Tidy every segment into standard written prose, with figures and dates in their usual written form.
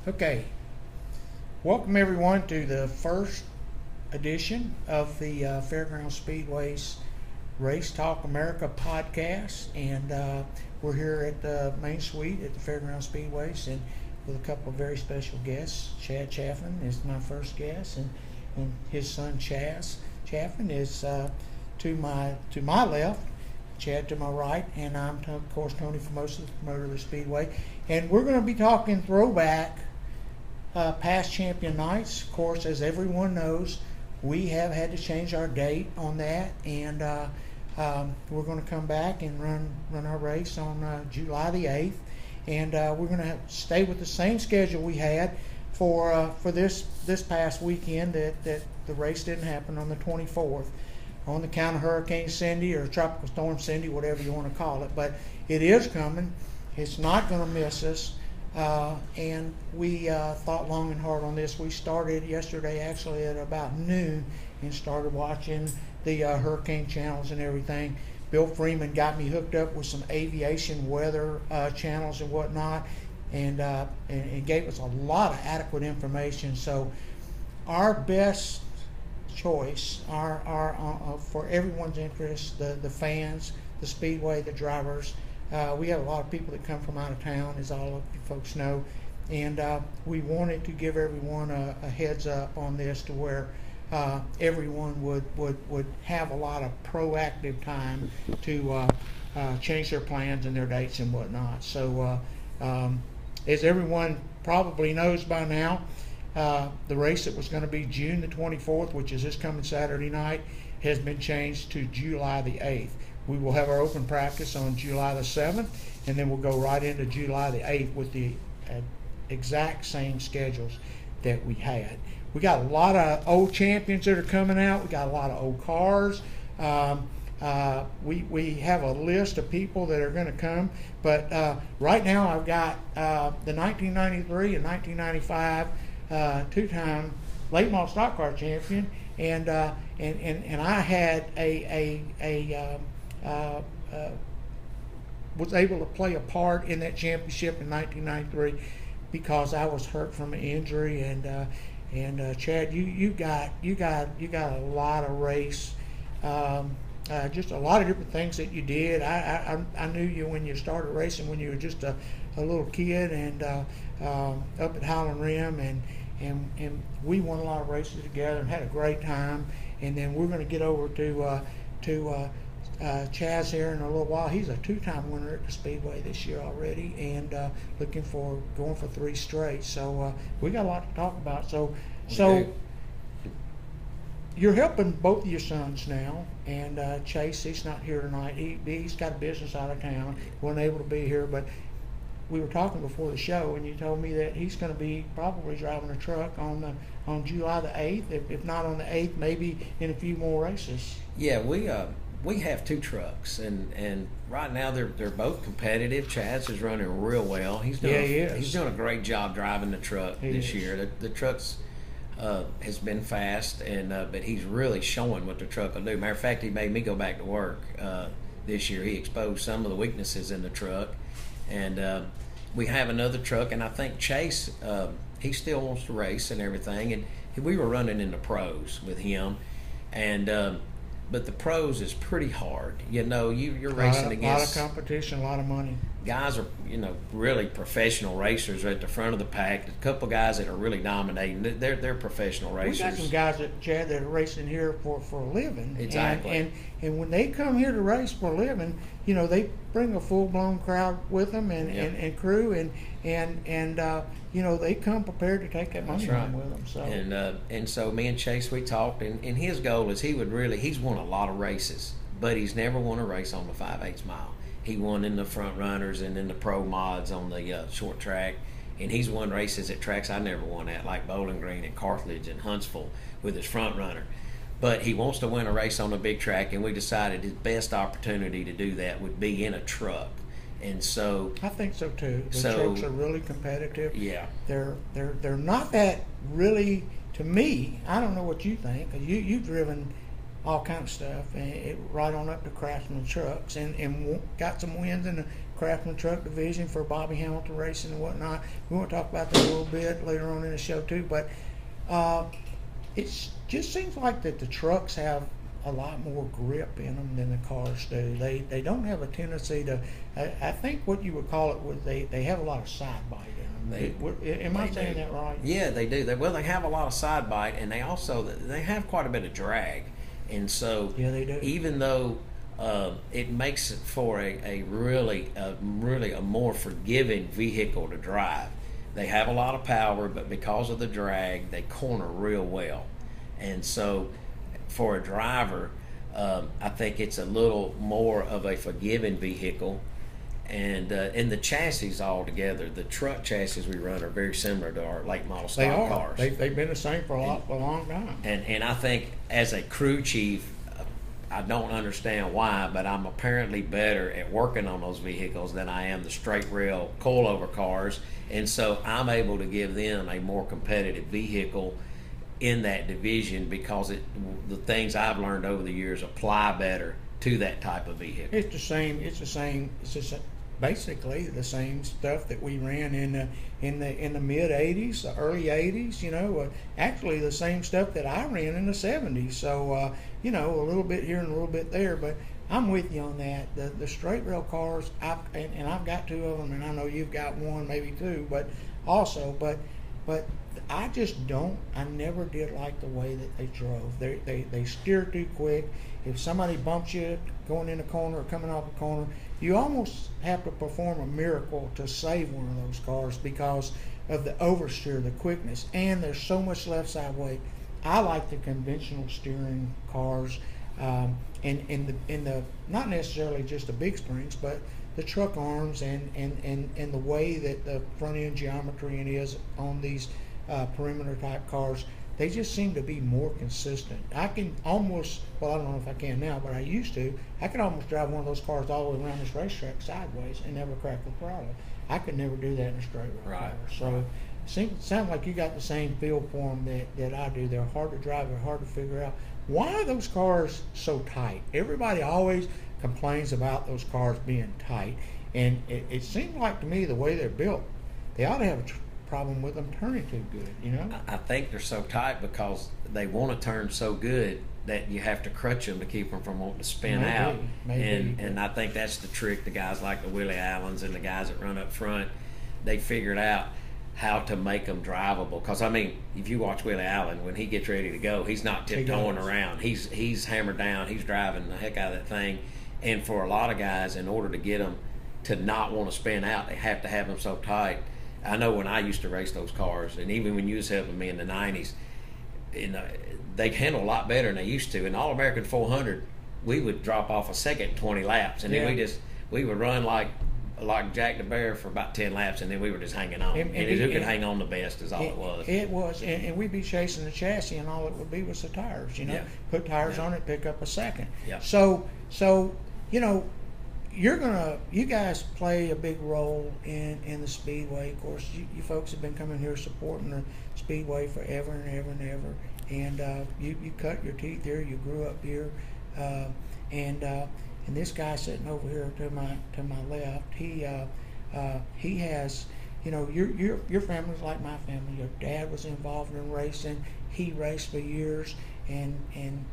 Okay, welcome everyone to the first edition of the Fairground Speedway's Race Talk America podcast, and we're here at the main suite at the Fairground Speedways, and with a couple of very special guests. Chad Chaffin is my first guest, and his son Chad Chaffin is to my left. Chad to my right, and I'm of course Tony Formosa, the promoter of the Speedway, and we're going to be talking throwback past champion nights. Of course, as everyone knows, we have had to change our date on that, and we're going to come back and run our race on July the 8th, and we're going to stay with the same schedule we had for this past weekend. That the race didn't happen on the 24th on the count of Hurricane Cindy or Tropical Storm Cindy, whatever you want to call it, but it is coming. It's not going to miss us. And we thought long and hard on this. We started yesterday actually at about noon and started watching the hurricane channels and everything. Bill Freeman got me hooked up with some aviation weather channels and whatnot, and gave us a lot of adequate information. So our best choice, our for everyone's interest, the fans, the Speedway, the drivers. We have a lot of people that come from out of town, as all of you folks know, and we wanted to give everyone a heads up on this, to where everyone would have a lot of proactive time to change their plans and their dates and whatnot. So as everyone probably knows by now, the race that was going to be June the 24th, which is this coming Saturday night, has been changed to July the 8th. We will have our open practice on July the 7th, and then we'll go right into July the 8th with the exact same schedules that we had. We got a lot of old champions that are coming out. We got a lot of old cars. We have a list of people that are going to come, but right now I've got the 1993 and 1995 two-time late model stock car champion, and I had was able to play a part in that championship in 1993 because I was hurt from an injury, and Chad, you got a lot of race, just a lot of different things that you did. I knew you when you started racing when you were just a little kid, and up at Highland Rim, and we won a lot of races together and had a great time. And then we're going to get over to Chaz here in a little while. He's a two-time winner at the Speedway this year already, and going for 3 straight. So we got a lot to talk about. So you're helping both of your sons now, and Chase, he's not here tonight. He's got a business out of town, wasn't able to be here, but we were talking before the show, and you told me that he's going to be probably driving a truck on July the 8th, if not on the 8th, maybe in a few more races. Yeah, we have 2 trucks, and right now they're both competitive. Chad's is running real well. He's doing a great job driving the truck this year. The truck's has been fast, and but he's really showing what the truck will do. Matter of fact, he made me go back to work this year. He exposed some of the weaknesses in the truck, and we have another truck, and I think Chase, he still wants to race and everything, and we were running in the pros with him, and but the pros is pretty hard. You know, you're racing against a lot of competition, a lot of money. Guys are, really professional racers at the front of the pack. A couple guys that are really dominating. They're professional racers. We got some guys that are racing here for a living. Exactly. And when they come here to race for a living, they bring a full-blown crowd with them and crew, and they come prepared to take that money home with them. So and so me and Chase, we talked, and his goal is he's won a lot of races, but he's never won a race on the 5/8 mile. He won in the front runners and in the pro mods on the short track, and he's won races at tracks I never won at, like Bowling Green and Carthage and Huntsville with his front runner. But he wants to win a race on a big track, and we decided his best opportunity to do that would be in a truck. And so I think so too. The trucks are really competitive. Yeah, they're not that really, to me. I don't know what you think. You've driven all kind of stuff, and right on up to Craftsman trucks, and got some wins in the Craftsman Truck Division for Bobby Hamilton Racing and whatnot. We want to talk about that a little bit later on in the show too. But it just seems like that the trucks have a lot more grip in them than the cars do. They don't have a tendency to. I think what you would call it was they have a lot of side bite in them. Am I saying that right? Yeah, they do. They have a lot of side bite, and they have quite a bit of drag, and so yeah, they do. Even though it makes it for a really a more forgiving vehicle to drive. They have a lot of power, but because of the drag, they corner real well, and so for a driver, I think it's a little more of a forgiving vehicle. And the chassis altogether, the truck chassis we run are very similar to our late model stock cars. They've been the same for a long time. And I think as a crew chief, I don't understand why, but I'm apparently better at working on those vehicles than I am the straight rail coilover cars. And so I'm able to give them a more competitive vehicle in that division because the things I've learned over the years apply better to that type of vehicle. It's just basically the same stuff that we ran in the mid '80s, the early '80s. Actually the same stuff that I ran in the '70s. So a little bit here and a little bit there, but I'm with you on that. The straight rail cars, and I've got two of them, and I know you've got one, maybe two, but I just don't. I never did like the way that they drove. They steer too quick. If somebody bumps you going in a corner or coming off a corner, you almost have to perform a miracle to save one of those cars because of the oversteer, the quickness, and there's so much left side weight. I like the conventional steering cars, in the not necessarily just the big springs, but the truck arms and the way that the front end geometry is on these perimeter type cars. They just seem to be more consistent. I can almost, well, I don't know if I can now, but I used to. I could almost drive one of those cars all the way around this racetrack sideways and never crack the throttle. I could never do that in a straight rail car. So it sounds like you got the same feel for them that I do. They're hard to drive. They're hard to figure out. Why are those cars so tight? Everybody always complains about those cars being tight, and it seems like to me the way they're built, they ought to have a problem with them turning too good. I think they're so tight because they want to turn so good that you have to crutch them to keep them from wanting to spin out. And I think that's the trick. The guys like the Willie Allens and the guys that run up front, they figured out how to make them drivable. Because if you watch Willie Allen, when he gets ready to go, he's not tiptoeing around. He's hammered down. He's driving the heck out of that thing. And for a lot of guys, in order to get them to not want to spin out, they have to have them so tight. I know when I used to race those cars, and even when you was helping me in the '90s, they handle a lot better than they used to. In All-American 400, we would drop off a second 20 laps, and then we would run like Jack the Bear for about 10 laps, and then we were just hanging on. And who could hang on the best is all it was. It was, and we'd be chasing the chassis, and all it would be was the tires. Put tires on it, pick up a second. Yeah. So you guys play a big role in the Speedway. Of course, you folks have been coming here supporting the Speedway forever and ever and ever. And you cut your teeth here. You grew up here, and this guy sitting over here to my left, he has, your family's like my family. Your dad was involved in racing. He raced for years, and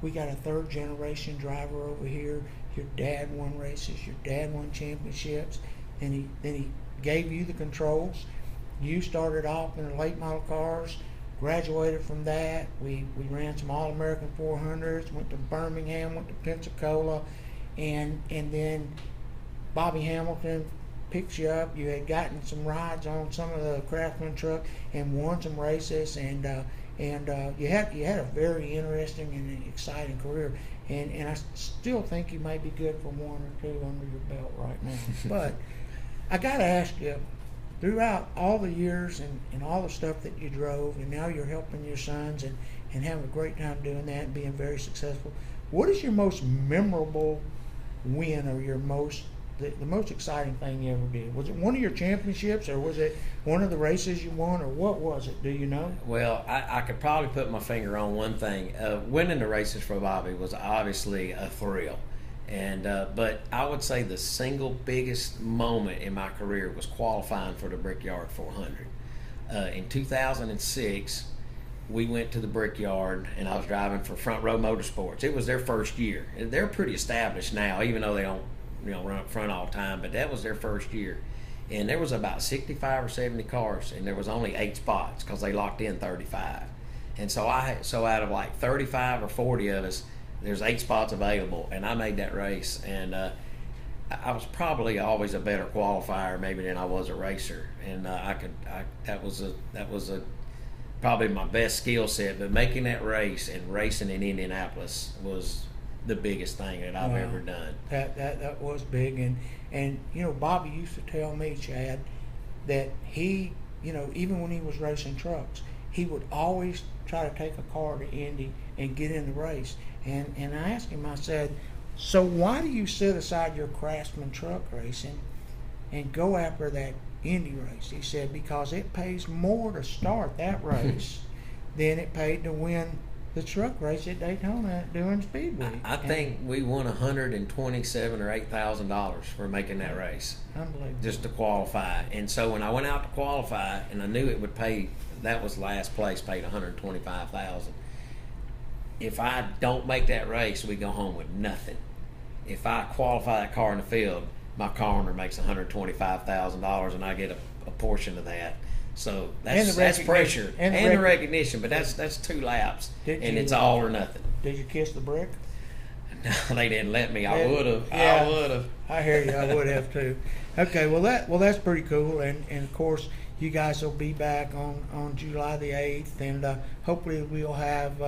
we got a third generation driver over here. Your dad won races. Your dad won championships. And then he gave you the controls. You started off in the late model cars, graduated from that. We ran some All-American 400s, went to Birmingham, went to Pensacola, and then Bobby Hamilton picks you up. You had gotten some rides on some of the Craftsman truck and won some races, and you had a very interesting and exciting career. And I still think you may be good for one or two under your belt right now. But I got to ask you, throughout all the years and all the stuff that you drove, and now you're helping your sons and having a great time doing that and being very successful, what is your most memorable win or the most exciting thing you ever did? Was it one of your championships, or was it one of the races you won, or what was it? Do you know? Well, I could probably put my finger on one thing. Winning the races for Bobby was obviously a thrill, And but I would say the single biggest moment in my career was qualifying for the Brickyard 400. In 2006, we went to the Brickyard, and I was driving for Front Row Motorsports. It was their first year. They're pretty established now, even though they don't run up front all the time. But that was their first year, and there was about 65 or 70 cars, and there was only 8 spots because they locked in 35. And so out of like 35 or 40 of us, there's 8 spots available, and I made that race. And I was probably always a better qualifier maybe than I was a racer, and that was probably my best skill set. But making that race and racing in Indianapolis was the biggest thing that I've ever done. That was big, and Bobby used to tell me, Chad, that he, even when he was racing trucks, he would always try to take a car to Indy and get in the race. And I asked him, I said, so why do you set aside your Craftsman truck racing and go after that Indy race? He said, because it pays more to start that race than it paid to win the truck race at Daytona doing Speed Week. I think we won $127,000 or $8,000 for making that race. Unbelievable. Just to qualify. And so when I went out to qualify, and I knew it would pay, that was last place, paid $125,000. If I don't make that race, we go home with nothing. If I qualify that car in the field, my car owner makes $125,000, and I get a portion of that. So that's pressure and the recognition. But that's 2 laps, and it's all or nothing. Did you kiss the brick? No, they didn't let me. I would have. Yeah, I would have. I hear you. I would have too. Okay, well that's pretty cool, and of course you guys will be back on July the 8th, and hopefully we'll have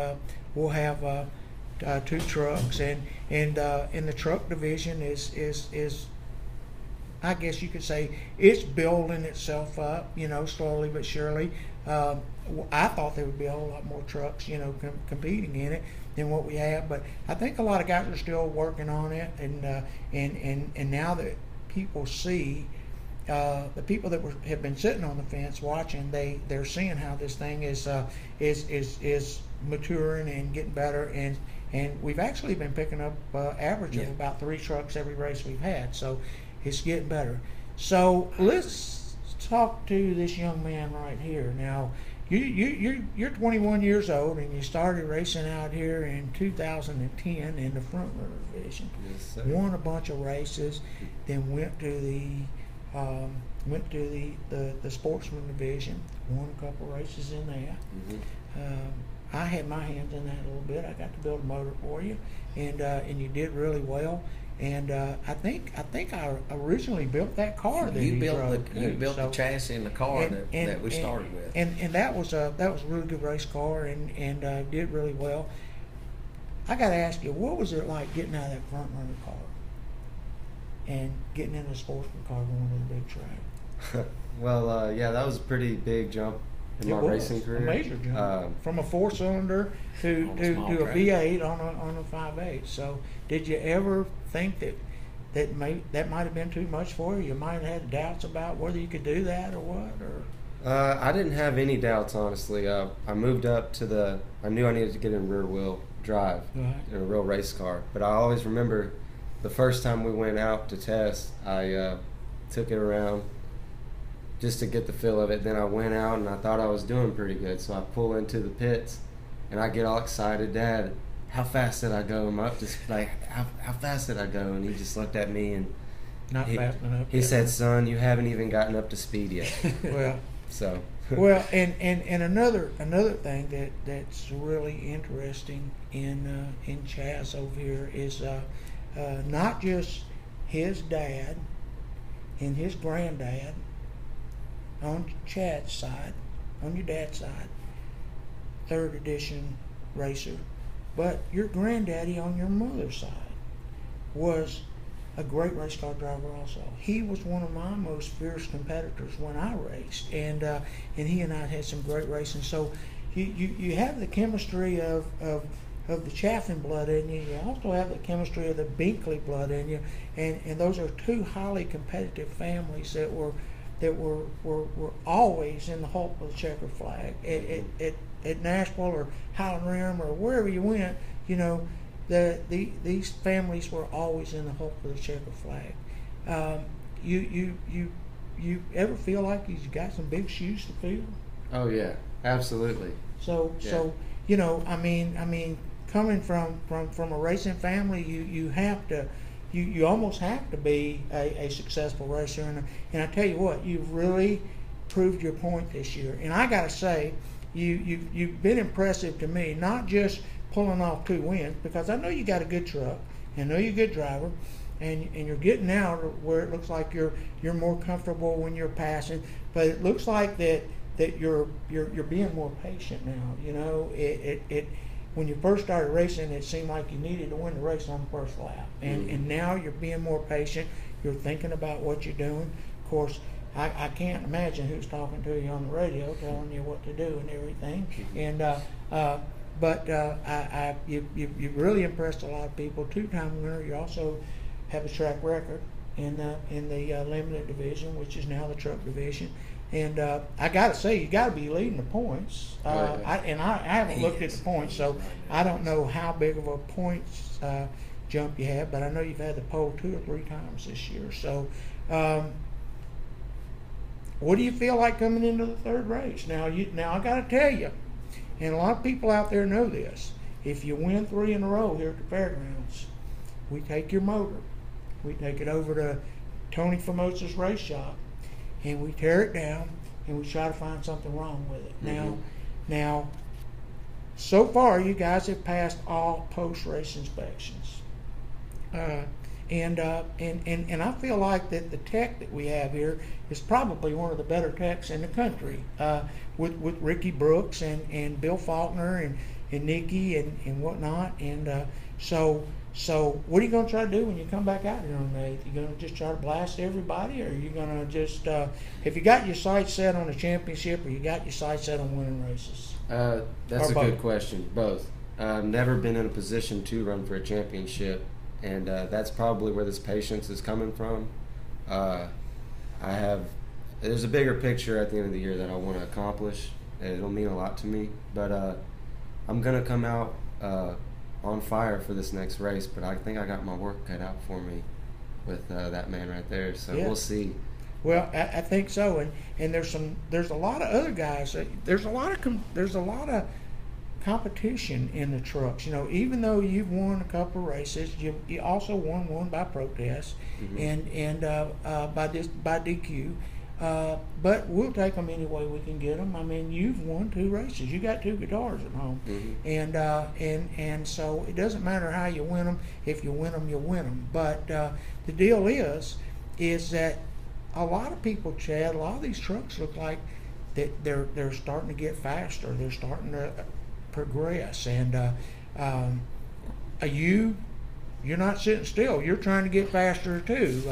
2 trucks, and in the truck division is I guess you could say it's building itself up, slowly but surely. I thought there would be a whole lot more trucks, competing in it than what we have, but I think a lot of guys are still working on it, and now that people see, the people that have been sitting on the fence watching, they're seeing how this thing is maturing and getting better, and we've actually been picking up average of about 3 trucks every race we've had, so it's getting better. So let's talk to this young man right here. Now, you're 21 years old, and you started racing out here in 2010 in the front runner division. Yes, sir. Won a bunch of races, then went to the sportsman division. Won a couple races in that. Mm-hmm. I had my hands in that a little bit. I got to build a motor for you, and you did really well. And I think I originally built that car that you built drove, the chassis and the car that we started with. And that was a really good race car, and did really well. I got to ask you, what was it like getting out of that front runner car and getting in a sportsman car going to the big track? Well, yeah, that was a pretty big jump in my racing career. A major jump from a 4-cylinder to a V8 on a 5.8. So, did you ever think that might have been too much for you? You might have had doubts about whether you could do that or what? Or I didn't have any doubts, honestly. I moved up to I knew I needed to get in rear wheel drive in a real race car. But I always remember the first time we went out to test, I took it around just to get the feel of it. Then I went out and I thought I was doing pretty good. So I pull into the pits and I get all excited. Dad, how fast did I go? I'm up just like, how fast did I go? And he just looked at me and fast enough. He said, son, you haven't even gotten up to speed yet. Well, so. Well, and another thing that's really interesting in Chaz over here is not just his dad and his granddad on Chad's side, on your dad's side, 3rd edition racer, but your granddaddy on your mother's side was a great race car driver also. He was one of my most fierce competitors when I raced, and he and I had some great racing. So you have the chemistry of the Chaffin blood in you. You also have the chemistry of the Binkley blood in you, and those are 2 highly competitive families that were always in the hope of the checkered flag at Nashville or Highland Rim or wherever you went. these families were always in the hope for the checkered flag. You ever feel like you got some big shoes to fill? Oh yeah, absolutely. So I mean, coming from a racing family, you almost have to be a successful racer, and I tell you what, you've really proved your point this year. And I got to say, you've been impressive to me, not just pulling off 2 wins, because I know you got a good truck, and I know you're a good driver, and you're getting out where it looks like you're more comfortable when you're passing, but it looks like that you're being more patient now. It when you first started racing, it seemed like you needed to win the race on the first lap, and now you're being more patient. You're thinking about what you're doing. Of course, I can't imagine who's talking to you on the radio, telling you what to do and everything. And you've really impressed a lot of people. 2-time winner. You also have a track record in the limited division, which is now the truck division. And I got to say, you got to be leading the points. I haven't looked at the points, so I don't know how big of a points jump you have, but I know you've had the pole 2 or 3 times this year. So what do you feel like coming into the 3rd race? Now I got to tell you, and a lot of people out there know this, if you win 3 in a row here at the fairgrounds, we take your motor. We take it over to Tony Formosa's race shop, and we tear it down, and we try to find something wrong with it. Now, so far you guys have passed all post-race inspections, and I feel like that the tech that we have here is probably one of the better techs in the country, with Ricky Brooks and Bill Faulkner and Nikki and whatnot, and So what are you going to try to do when you come back out here on the 8th? You going to just try to blast everybody, or are you going to just, if you got your sights set on a championship, or you got your sights set on winning races? That's a good question. Both. I've never been in a position to run for a championship, and that's probably where this patience is coming from. There's a bigger picture at the end of the year that I want to accomplish, and it'll mean a lot to me. But I'm going to come out on fire for this next race, but I think I got my work cut out for me with that man right there. So We'll see. Well, I think so, and there's a lot of other guys. There's a lot of competition in the trucks. Even though you've won a couple of races, you also won one by protest, and by DQ. But we'll take them any way we can get them. I mean, you've won 2 races. You got 2 guitars at home, and so it doesn't matter how you win them. If you win them, you win them. But the deal is that a lot of people, Chad, a lot of these trucks look like that they're starting to get faster. They're starting to progress, and you're not sitting still. You're trying to get faster too.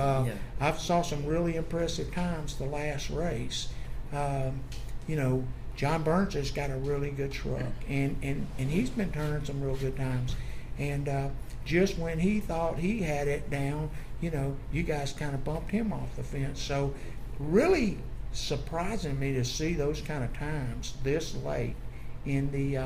I saw some really impressive times the last race. John Burns has got a really good truck, and he's been turning some real good times. And just when he thought he had it down, you guys kind of bumped him off the fence. So really surprising me to see those kind of times this late in the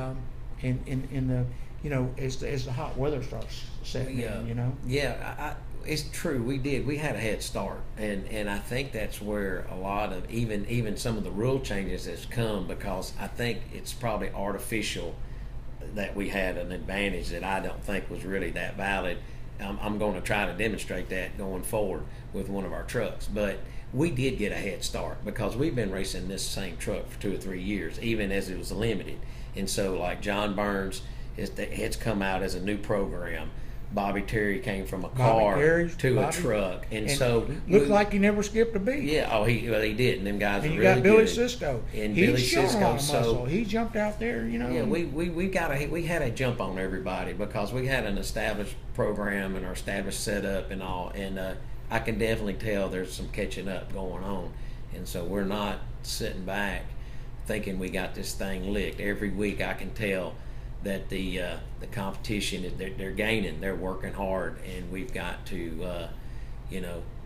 as the hot weather starts setting in. Yeah, it's true. We had a head start, and I think that's where a lot of even some of the rule changes has come, because I think it's probably artificial that we had an advantage that I don't think was really that valid. I'm going to try to demonstrate that going forward with one of our trucks, but we did get a head start because we've been racing this same truck for 2 or 3 years, even as it was limited. And so, like John Burns, it's come out as a new program. Bobby Terry came from a car to a truck, and so looked like he never skipped a beat. Yeah, he did, and them guys. And are you really got Billy good. Cisco, and he's Billy showing Cisco. a lot of muscle. So he jumped out there, Yeah, we had a jump on everybody because we had an established program and our established setup and all, and I can definitely tell there's some catching up going on, and so we're not sitting back thinking we got this thing licked. Every week I can tell that the competition, they're gaining, they're working hard, and we've got to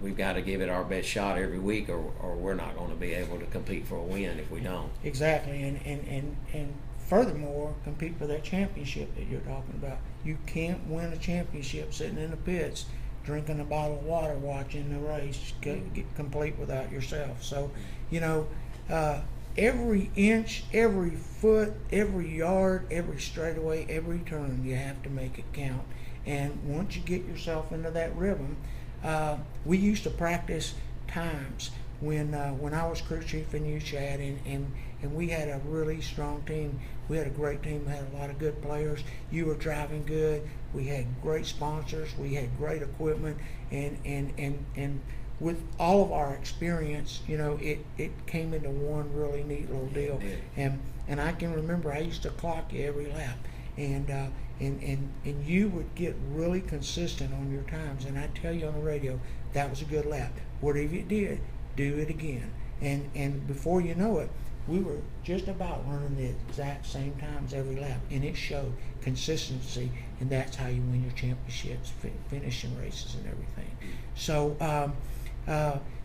we've got to give it our best shot every week, or we're not going to be able to compete for a win if we don't. Exactly, and furthermore, compete for that championship that you're talking about. You can't win a championship sitting in the pits, drinking a bottle of water, watching the race get complete without yourself. So, every inch, every foot, every yard, every straightaway, every turn, you have to make it count. And once you get yourself into that rhythm, we used to practice times when I was crew chief and you, Chad, and we had a really strong team. We had a great team. We had a lot of good players. You were driving good. We had great sponsors. We had great equipment, and with all of our experience, it came into one really neat little deal. And I can remember I used to clock you every lap, and you would get really consistent on your times. And I tell you on the radio, that was a good lap. Whatever you did, do it again. And before you know it, we were just about running the exact same times every lap, and it showed consistency, and that's how you win your championships, finishing races and everything. So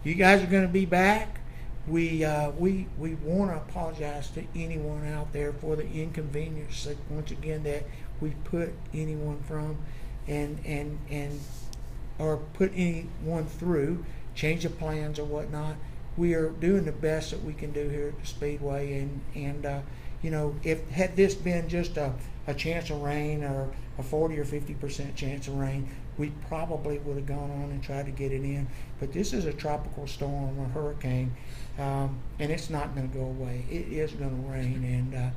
you guys are going to be back. We want to apologize to anyone out there for the inconvenience that, once again, that we put anyone from and or put anyone through, change of plans or whatnot. We are doing the best that we can do here at the Speedway, and if had this been just a chance of rain or a 40 or 50% chance of rain, we probably would have gone on and tried to get it in. But this is a tropical storm, a hurricane, and it's not going to go away. It is going to rain, and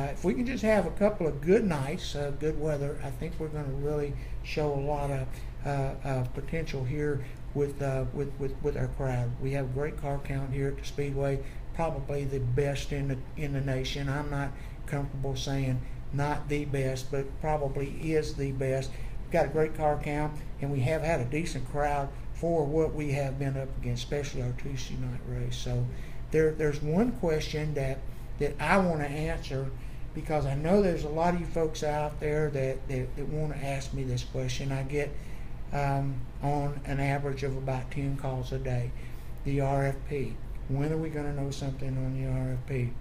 if we can just have a couple of good nights, good weather, I think we're going to really show a lot of potential here with our crowd. We have a great car count here at the Speedway, probably the best in the nation. I'm not comfortable saying not the best, but probably is the best. We've got a great car count, and we have had a decent crowd for what we have been up against, especially our Tuesday night race. So there's one question that I want to answer, because I know there's a lot of you folks out there that want to ask me this question. I get on an average of about 10 calls a day. The RFP. When are we going to know something on the RFP?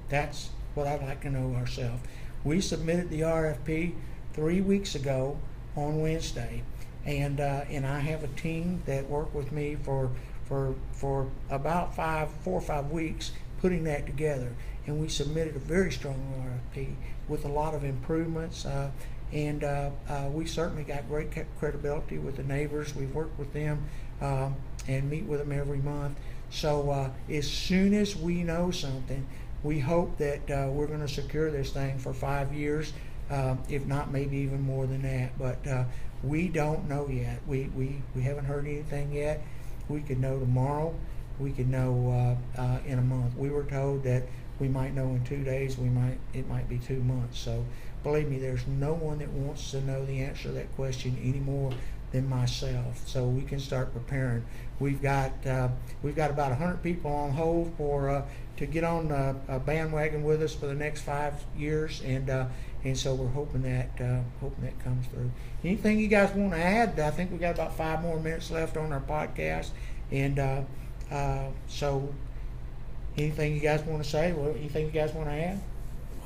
That's what I'd like to know ourselves. We submitted the RFP 3 weeks ago on Wednesday, and I have a team that worked with me for about 4 or 5 weeks putting that together, and we submitted a very strong RFP with a lot of improvements. And we certainly got great credibility with the neighbors. We've worked with them and meet with them every month. So as soon as we know something, we hope that we're going to secure this thing for 5 years, if not maybe even more than that. But we don't know yet. We haven't heard anything yet. We could know tomorrow. We could know in a month. We were told that we might know in 2 days. It might be 2 months. So believe me, there's no one that wants to know the answer to that question any more than myself. So we can start preparing. We've got about 100 people on hold to get on a bandwagon with us for the next 5 years, and so we're hoping that comes through. Anything you guys want to add? I think we got about 5 more minutes left on our podcast, and so anything you guys want to say? Well, anything you guys want to add?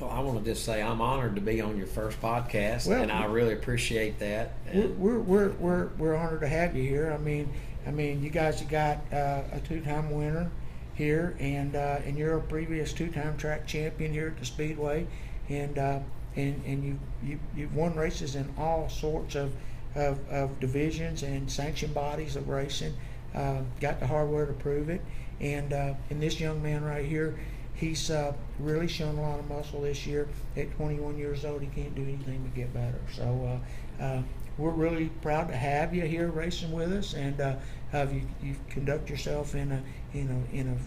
Well, I want to just say I'm honored to be on your first podcast, and I really appreciate that. We're honored to have you here. I mean, you guys have got a 2-time winner here, and you're a previous 2-time track champion here at the Speedway, and you've won races in all sorts of divisions and sanctioned bodies of racing. Got the hardware to prove it, and this young man right here, he's really shown a lot of muscle this year. At 21 years old, he can't do anything but get better. So we're really proud to have you here racing with us, and you conduct yourself in a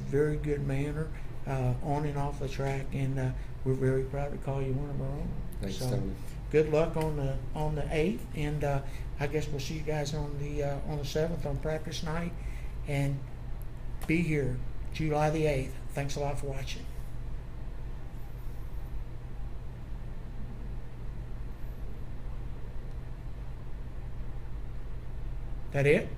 very good manner on and off the track, and we're very proud to call you one of our own. Thanks, so Tony. Good luck on the 8th, and I guess we'll see you guys on the 7th on practice night, and be here July the 8th. Thanks a lot for watching. That it?